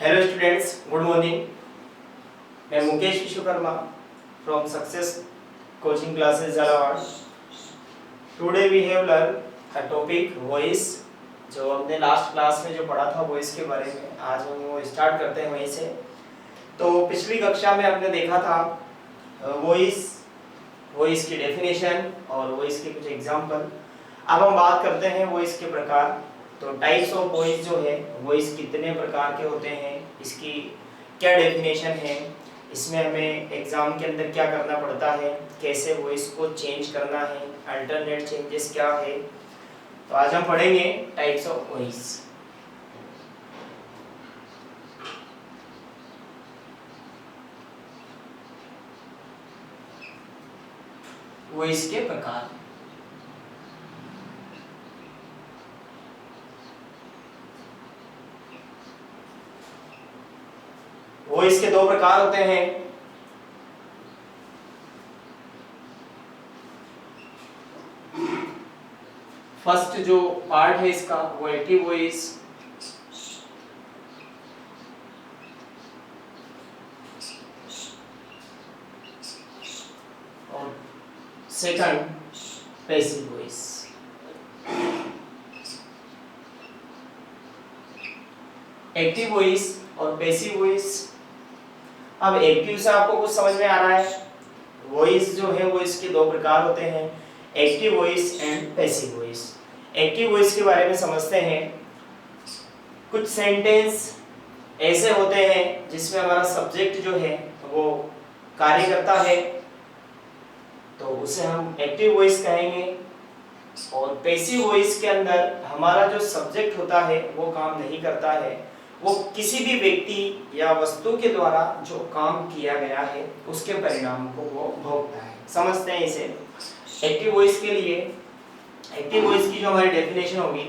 Hello students, good morning. मैं Mukesh Vishwakarma from Success coaching classes Jhalawar. Today we have learn a topic voice. जो हमने last class में जो पढ़ा था वॉइस के बारे में, आज हम वो स्टार्ट करते हैं वहीं से। तो पिछली कक्षा में हमने देखा था वॉइस, वॉइस की डेफिनेशन और वॉइस के कुछ एग्जांपल। अब हम बात करते हैं वॉइस के प्रकार। तो टाइप्स ऑफ वॉइस जो है, वॉइस कितने प्रकार के होते हैं, इसकी क्या डेफिनेशन है, इसमें हमें एग्जाम के अंदर क्या करना पड़ता है, कैसे वॉइस को चेंज करना है, अल्टरनेट चेंजेस क्या है। तो आज हम पढ़ेंगे टाइप्स ऑफ वॉइस। वॉइस के प्रकार। वॉइस के दो प्रकार होते हैं। फर्स्ट जो पार्ट है इसका वो एक्टिव वॉइस, और second passive voice. Active voice और पैसिव वॉइस। अब एक्टिव से आपको कुछ समझ में आ रहा है। वॉइस जो है वो इसके दो प्रकार होते हैं, active voice and passive voice. Active voice के बारे में समझते हैं। कुछ सेंटेंस ऐसे होते हैं जिसमें हमारा सब्जेक्ट जो है वो कार्य करता है, तो उसे हम एक्टिव वॉइस कहेंगे। और पैसिव वॉइस के अंदर हमारा जो सब्जेक्ट होता है वो काम नहीं करता है, वो किसी भी व्यक्ति या वस्तु के द्वारा जो काम किया गया है उसके परिणाम को वो भोगता है। समझते हैं इसे। एक्टिव वॉइस के लिए, एक्टिव वॉइस की जो हमारी डेफिनेशन होगी,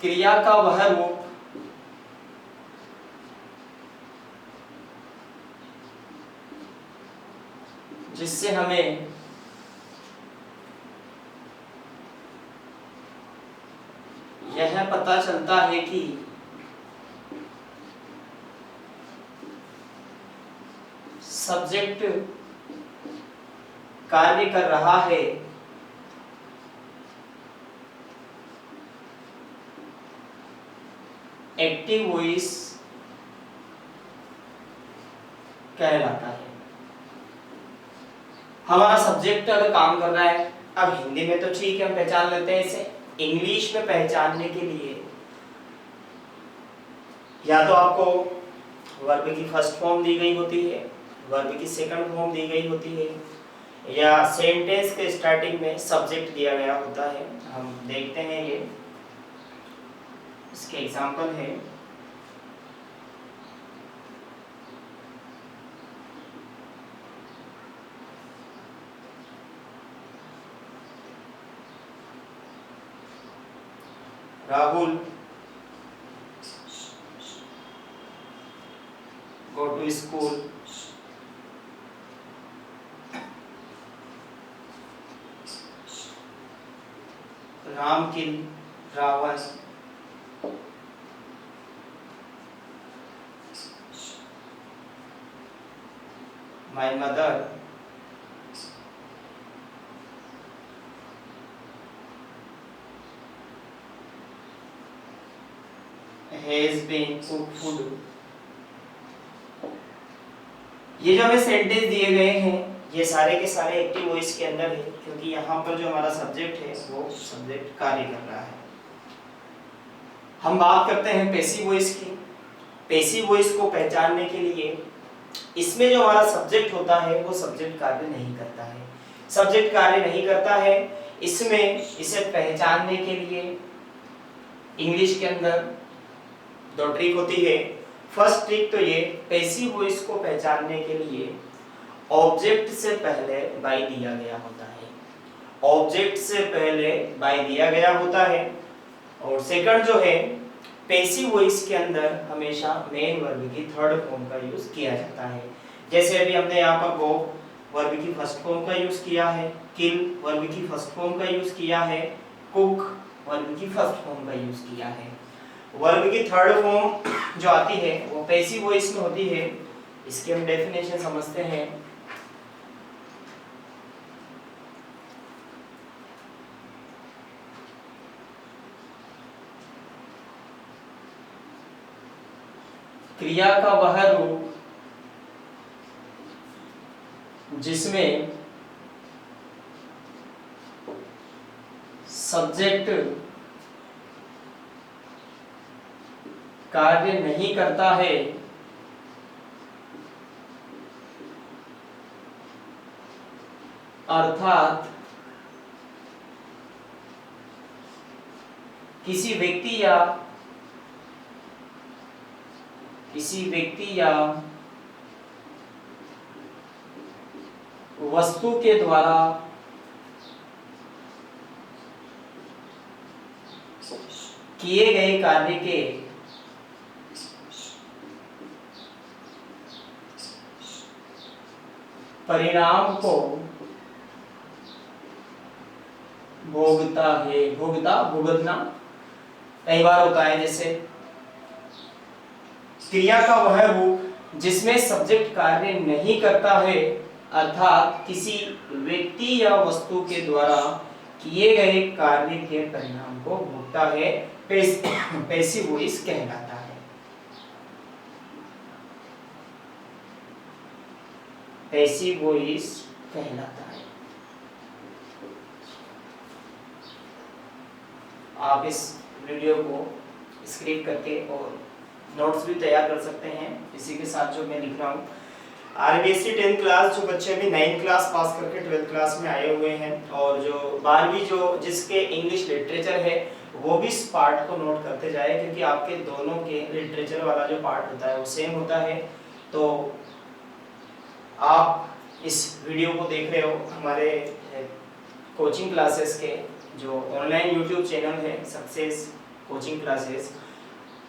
क्रिया का वह रूप जिससे हमें यह पता चलता है कि सब्जेक्ट कार्य कर रहा है, एक्टिव वॉइस कहलाता है। हमारा सब्जेक्ट अगर काम कर रहा है, अब हिंदी में तो ठीक है हम पहचान लेते हैं इसे, इंग्लिश में पहचानने के लिए या तो आपको वर्ब की फर्स्ट फॉर्म दी गई होती है, वर्ब की सेकंड फॉर्म दी गई होती है, या सेंटेंस के स्टार्टिंग में सब्जेक्ट दिया गया होता है। हम देखते हैं ये, इसके एग्जांपल है। Rahul go to school. Ram kill Ravan. My mother has been cooked food. ये जो हमें सेंटेंस दिए गए हैं ये सारे के सारे एक्टिव वॉइस के अंदर है, क्योंकि यहाँ पर जो हमारा सब्जेक्ट है वो सब्जेक्ट कार्य कर रहा है। हम बात करते हैं पैसिव वॉइस की। पैसिव वॉइस को पहचानने के लिए इसमें जो हमारा सब्जेक्ट होता है वो सब्जेक्ट कार्य नहीं करता है, सब्जेक्ट कार्य नहीं करता है। इसमें इसे पहचानने के लिए इंग्लिश के अंदर दो ट्रिक होती है। फर्स्ट ट्रिक तो ये, पैसिव वॉइस को पहचानने के लिए ऑब्जेक्ट से पहले बाय दिया गया होता है, ऑब्जेक्ट से पहले बाय दिया गया होता है। और सेकंड जो है, पैसिव वॉइस के अंदर हमेशा मेन वर्ब की थर्ड फॉर्म का यूज किया जाता है। जैसे अभी हमने यहाँ पर गो वर्ब की फर्स्ट फॉर्म का यूज किया है, किल वर्ब की फर्स्ट फॉर्म का यूज किया है, कुक वर्ब की फर्स्ट फॉर्म का यूज किया है। वर्ब की थर्ड फॉर्म जो आती है वो पैसिव वॉइस में होती है। इसकी हम डेफिनेशन समझते हैं। क्रिया का वह रूप जिसमें सब्जेक्ट कार्य नहीं करता है अर्थात किसी व्यक्ति या वस्तु के द्वारा किए गए कार्य के परिणाम को भोगता है। भुगतना कई बार होता है। जैसे क्रिया का वह रूप जिसमें सब्जेक्ट कार्य नहीं करता है अर्थात किसी व्यक्ति या वस्तु के द्वारा किए गए कार्य के परिणाम को भोगता है, पैसिव वॉइस कहलाता है। पैसिव वॉइस कहलाता है। आप इस वीडियो को स्क्रिप्ट करके और नोट्स भी तैयार कर सकते हैं। इसी के साथ जो मैं लिख रहा हूँ, आरबीएससी 10th क्लास जो बच्चे भी 9th क्लास पास करके 12th क्लास में आए हुए हैं और जो 12वीं जो जिसके इंग्लिश लिटरेचर है वो भी इस पार्ट को नोट करते जाए, क्योंकि आपके दोनों के लिटरेचर वाला जो पार्ट होता है वो सेम होता है। तो आप इस वीडियो को देख रहे हो हमारे कोचिंग क्लासेस के जो ऑनलाइन यूट्यूब चैनल है सक्सेस कोचिंग क्लासेस।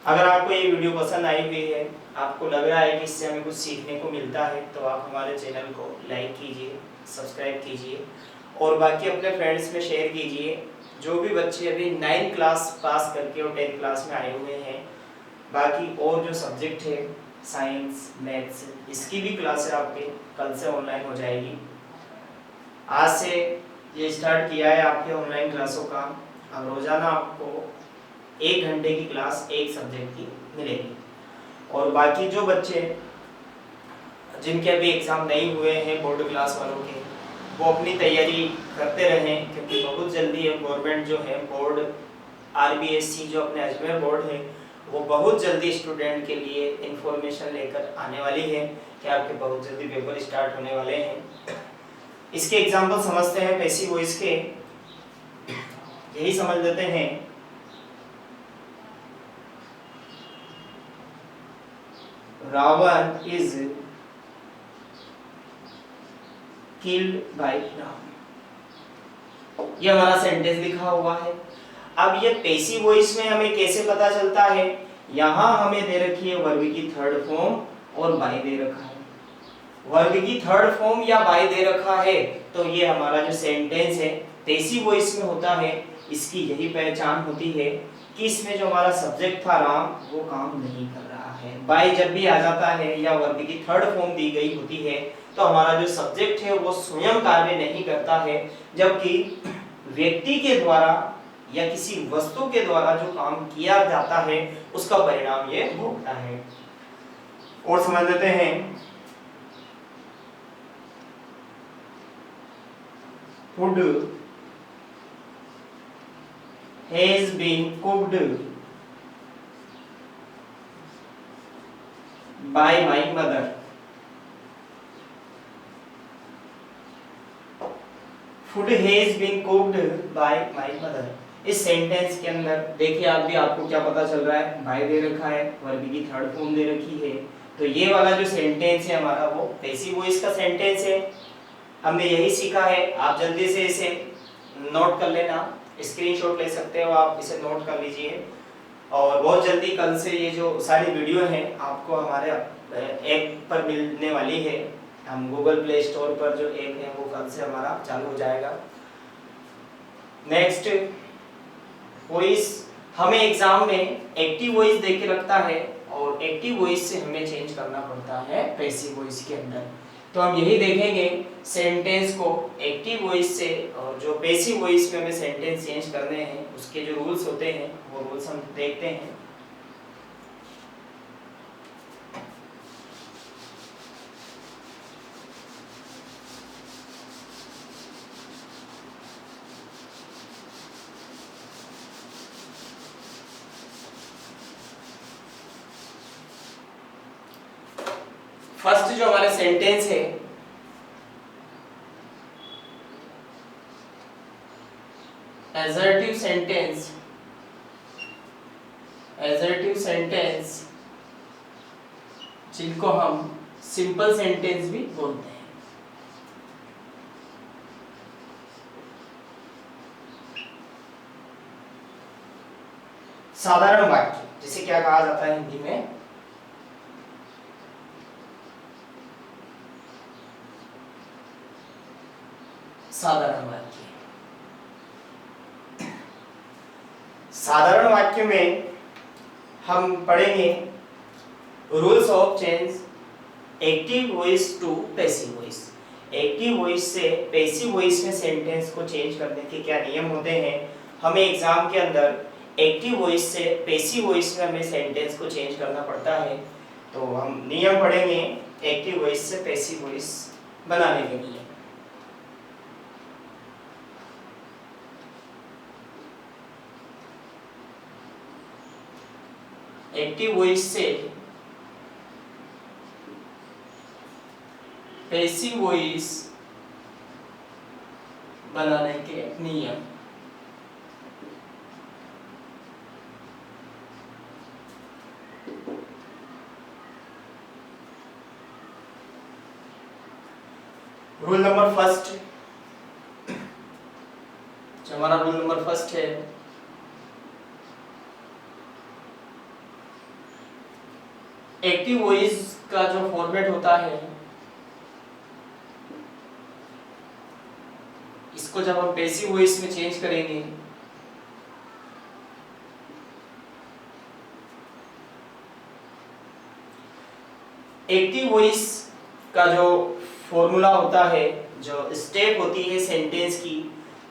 अगर आपको ये वीडियो पसंद आई हुई है, आपको लग रहा है कि इससे हमें कुछ सीखने को मिलता है, तो आप हमारे चैनल को लाइक कीजिए, सब्सक्राइब कीजिए और बाकी अपने फ्रेंड्स में शेयर कीजिए। जो भी बच्चे अभी 9th क्लास पास करके और 10th क्लास में आए हुए हैं, बाकी और जो सब्जेक्ट है साइंस मैथ्स, इसकी भी क्लासें आपके कल से ऑनलाइन हो जाएगी। आज से ये स्टार्ट किया है आपके ऑनलाइन क्लासों का। अब रोज़ाना आपको 1 घंटे की क्लास एक सब्जेक्ट की मिलेगी। और बाकी जो बच्चे जिनके अभी एग्ज़ाम नहीं हुए हैं बोर्ड क्लास वालों के, वो अपनी तैयारी करते रहें, क्योंकि बहुत जल्दी गवर्नमेंट जो है बोर्ड आरबीएससी जो अपने अजमेर बोर्ड है वो बहुत जल्दी स्टूडेंट के लिए इंफॉर्मेशन लेकर आने वाली है कि आपके बहुत जल्दी पेपर स्टार्ट होने वाले हैं। इसके एग्जाम्पल समझते हैं पैसिव वॉइस के। यही समझ लेते हैं। Ravan is killed by Ram, ये हमारा सेंटेंस लिखा हुआ है। अब ये पैसिव वॉइस में हमें कैसे पता चलता है? यहाँ हमें दे रखी है वर्ब की थर्ड फॉर्म और बाय दे रखा है। वर्ब की थर्ड फॉर्म या बाय दे रखा है तो ये हमारा जो सेंटेंस है पैसिव वॉइस में होता है। इसकी यही पहचान होती है कि इसमें जो हमारा सब्जेक्ट था राम वो काम नहीं कर रहा है। बाय जब भी आ जाता है या वर्ब की थर्ड फॉर्म दी गई होती है तो हमारा जो सब्जेक्ट है वो स्वयं कार्य नहीं करता है, जबकि व्यक्ति के द्वारा या किसी वस्तु के द्वारा जो काम किया जाता है उसका परिणाम ये भोगता है। और समझ लेते हैं। Food has been cooked by my mother। Food has been cooked by my mother। इस सेंटेंस के अंदर देखिए आप भी, आपको क्या पता चल रहा है? बाय दे रखा है, वर्ब की थर्ड फॉर्म दे रखी है, तो ये वाला जो सेंटेंस है हमारा वो पैसिव वॉइस का सेंटेंस है। हमने यही सीखा है। आप जल्दी से इसे नोट कर लेना, स्क्रीनशॉट ले सकते हो, आप इसे नोट कर लीजिए। और बहुत जल्दी कल से ये जो सारी वीडियो हैं आपको हमारे ऐप पर मिलने वाली है। हम गूगल प्ले स्टोर पर जो ऐप है वो कल से हमारा चालू हो जाएगा। नेक्स्ट वॉइस, हमें एग्जाम में एक्टिव वॉइस दे के रखता है और एक्टिव वॉइस से हमें चेंज करना पड़ता है पैसिव वॉइस के अंदर। तो हम यही देखेंगे सेंटेंस को एक्टिव वॉइस से और जो पैसिव वॉइस में हमें सेंटेंस चेंज करने हैं उसके जो रूल्स होते हैं वो रूल्स हम देखते हैं। फर्स्ट जो हमारे सेंटेंस है एसर्टिव सेंटेंस, एसर्टिव सेंटेंस जिनको हम सिंपल सेंटेंस भी बोलते हैं। साधारण वाक्य जिसे क्या कहा जाता है हिंदी में, साधारण वाक्य। साधारण वाक्य में हम पढ़ेंगे rules of change active voice to passive voice. Active voice से पैसिव वॉइस में सेंटेंस को चेंज करने के क्या नियम होते हैं। हमें एग्जाम के अंदर एक्टिव वॉइस से पैसिव वॉइस में हमें सेंटेंस को चेंज करना पड़ता है, तो हम नियम पढ़ेंगे एक्टिव वॉइस से पैसिव वॉइस बनाने के लिए। एक्टिव वॉइस से पैसिव वॉइस बनाने के नियम। रूल नंबर फर्स्ट, जो हमारा रूल नंबर फर्स्ट है, एक्टिव वॉइस का जो फॉर्मेट होता है इसको जब हम पैसिव वॉइस में चेंज करेंगे एक्टिव वॉइस का जो फॉर्मूला होता है, जो स्टेप होती है सेंटेंस की,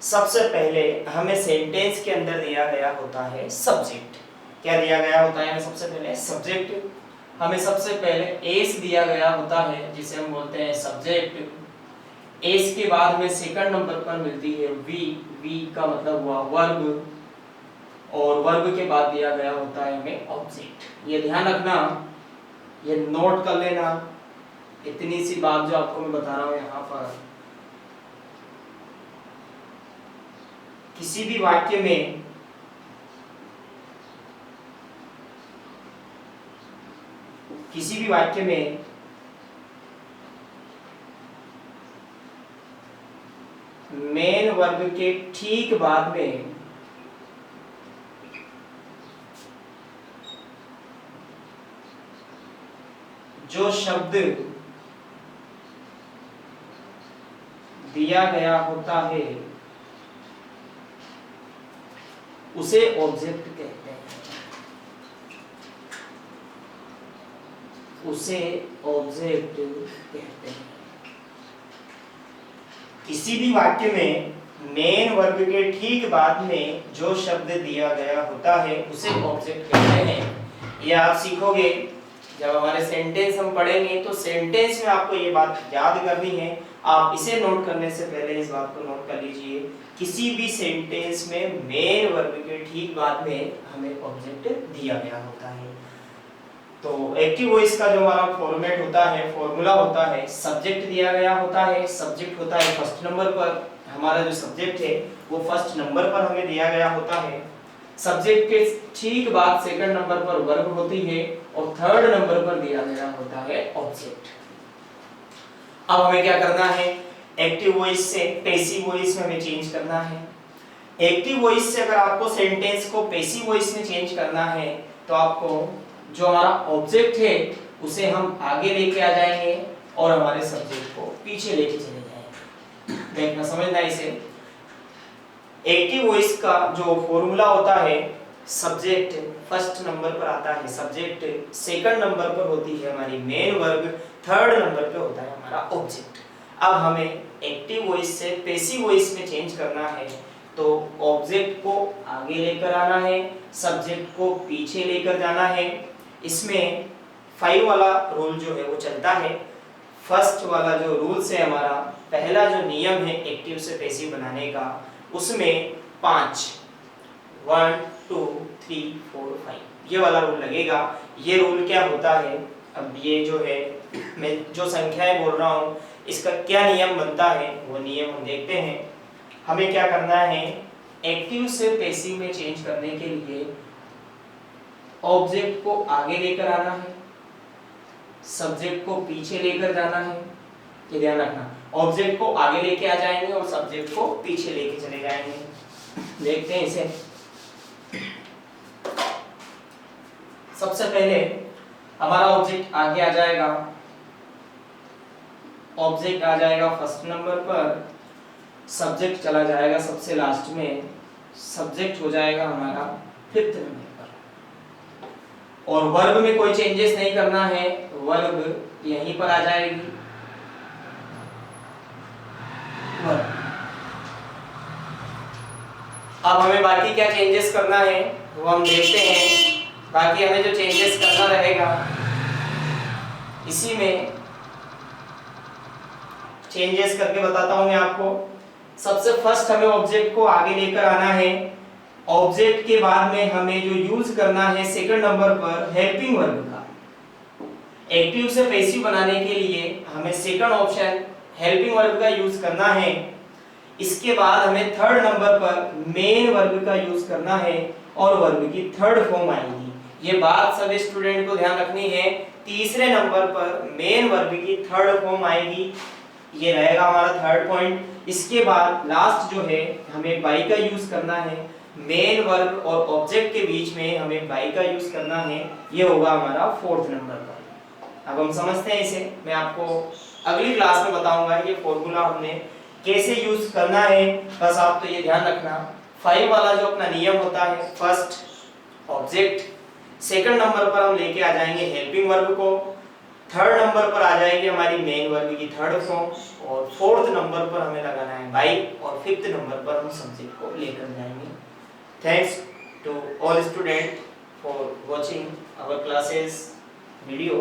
सबसे पहले हमें सेंटेंस के अंदर दिया गया होता है सब्जेक्ट। क्या दिया गया होता है हमें सबसे पहले? सब्जेक्ट। हमें सबसे पहले एस दिया गया होता है जिसे हम बोलते हैं सब्जेक्ट। एस के बाद में सेकंड नंबर पर मिलती है वी, वी का मतलब हुआ वर्ब, और वर्ब के बाद दिया गया होता है हमें ऑब्जेक्ट। ये ध्यान रखना, ये नोट कर लेना, इतनी सी बात जो आपको मैं बता रहा हूं यहाँ पर। किसी भी वाक्य में मेन वर्ब के ठीक बाद में जो शब्द दिया गया होता है उसे ऑब्जेक्ट कहते हैं, उसे ऑब्जेक्ट कहते हैं। किसी भी वाक्य में मेन वर्ब के ठीक बाद में जो शब्द दिया गया होता है उसे ऑब्जेक्ट कहते हैं। ये आप सीखोगे जब हमारे सेंटेंस हम पढ़ेंगे, तो सेंटेंस में आपको ये बात याद करनी है। आप इसे नोट करने से पहले इस बात को नोट कर लीजिए, किसी भी सेंटेंस में मेन वर्ब के ठीक बाद में हमें ऑब्जेक्ट दिया गया होता है। तो एक्टिव वॉइस का जो हमारा फॉर्मेट होता है, फॉर्मूला होता है, सब्जेक्ट दिया गया होता है, सब्जेक्ट होता है फर्स्ट नंबर पर, हमारा जो सब्जेक्ट है वो फर्स्ट नंबर पर हमें दिया गया होता है। सब्जेक्ट के ठीक बाद सेकंड नंबर पर वर्ब होती है और थर्ड नंबर पर दिया गया होता है ऑब्जेक्ट। अब हमें क्या करना है, एक्टिव वॉइस से पैसिव वॉइस में हमें चेंज करना है। एक्टिव वॉइस से अगर आपको सेंटेंस को पैसिव वॉइस में चेंज करना है तो आपको जो हमारा ऑब्जेक्ट है उसे हम आगे लेके आ जाएंगे और हमारे सब्जेक्ट को पीछे लेके चले जाएंगे। देखना समझना इसे। एक्टिव वॉइस का जो फॉर्मूला होता है, सब्जेक्ट फर्स्ट नंबर पर आता है, सब्जेक्ट सेकंड नंबर पर होती है हमारी मेन वर्ब, थर्ड नंबर पे होता है हमारा ऑब्जेक्ट। अब हमें एक्टिव वॉइस से पैसिव वॉइस में चेंज करना है, तो ऑब्जेक्ट को आगे लेकर आना है, सब्जेक्ट को पीछे लेकर जाना है। इसमें 5 वाला रूल जो है वो चलता है। फर्स्ट वाला जो रूल्स है हमारा, पहला जो नियम है एक्टिव से पैसिव बनाने का, उसमें 5 1 2 3 4 5 ये वाला रूल लगेगा। ये रूल क्या होता है, अब ये जो है मैं जो संख्याएं बोल रहा हूँ इसका क्या नियम बनता है वो नियम हम देखते हैं। हमें क्या करना है, एक्टिव से पैसिव में चेंज करने के लिए ऑब्जेक्ट को आगे लेकर आना है, सब्जेक्ट को पीछे लेकर जाना है। ये ध्यान रखना, ऑब्जेक्ट को आगे लेके आ जाएंगे और सब्जेक्ट को पीछे लेके चले जाएंगे। देखते हैं इसे। सबसे पहले हमारा ऑब्जेक्ट आगे आ जाएगा, ऑब्जेक्ट आ जाएगा फर्स्ट नंबर पर, सब्जेक्ट चला जाएगा सबसे लास्ट में, सब्जेक्ट हो जाएगा हमारा फिफ्थ नंबर पर। और वर्ब में कोई चेंजेस नहीं करना है, वर्ब यहीं पर आ जाएगी। वर्ब। अब हमें बाकी क्या चेंजेस करना है वो हम देखते हैं। बाकी हमें जो चेंजेस करना रहेगा, इसी में चेंजेस करके बताता हूं मैं आपको। सबसे फर्स्ट हमें ऑब्जेक्ट को आगे लेकर आना है, ऑब्जेक्ट के बाद में हमें जो यूज करना है सेकंड नंबर पर हेल्पिंग वर्ब का। एक्टिव से पैसिव बनाने के लिए हमें सेकंड ऑप्शन हेल्पिंग वर्ब का यूज करना है। इसके बाद हमें थर्ड नंबर पर मेन वर्ब का यूज करना है और वर्ब की थर्ड फॉर्म आएगी। ये बात सभी स्टूडेंट को ध्यान रखनी है, तीसरे नंबर पर मेन वर्ब की थर्ड फॉर्म आएगी। ये रहेगा हमारा थर्ड पॉइंट। इसके बाद लास्ट जो है हमें बाई का यूज करना है, मेन वर्ब और ऑब्जेक्ट के बीच में हमें बाई का यूज करना है। ये होगा हमारा फोर्थ नंबर पर। अब हम समझते हैं इसे, मैं आपको अगली क्लास में बताऊंगा ये फॉर्मूला हमने कैसे यूज करना है। बस आप तो ये ध्यान रखना, 5 वाला जो अपना नियम होता है, फर्स्ट ऑब्जेक्ट, सेकंड नंबर पर हम लेके आ जाएंगे हेल्पिंग वर्ब को, थर्ड नंबर पर आ जाएगी हमारी मेन वर्ब की थर्ड फॉर्म, और फोर्थ नंबर पर हमें लगाना है बाई, और फिफ्थ नंबर पर हम सब्जेक्ट को लेकर जाएंगे। Thanks to all student for watching our classes video.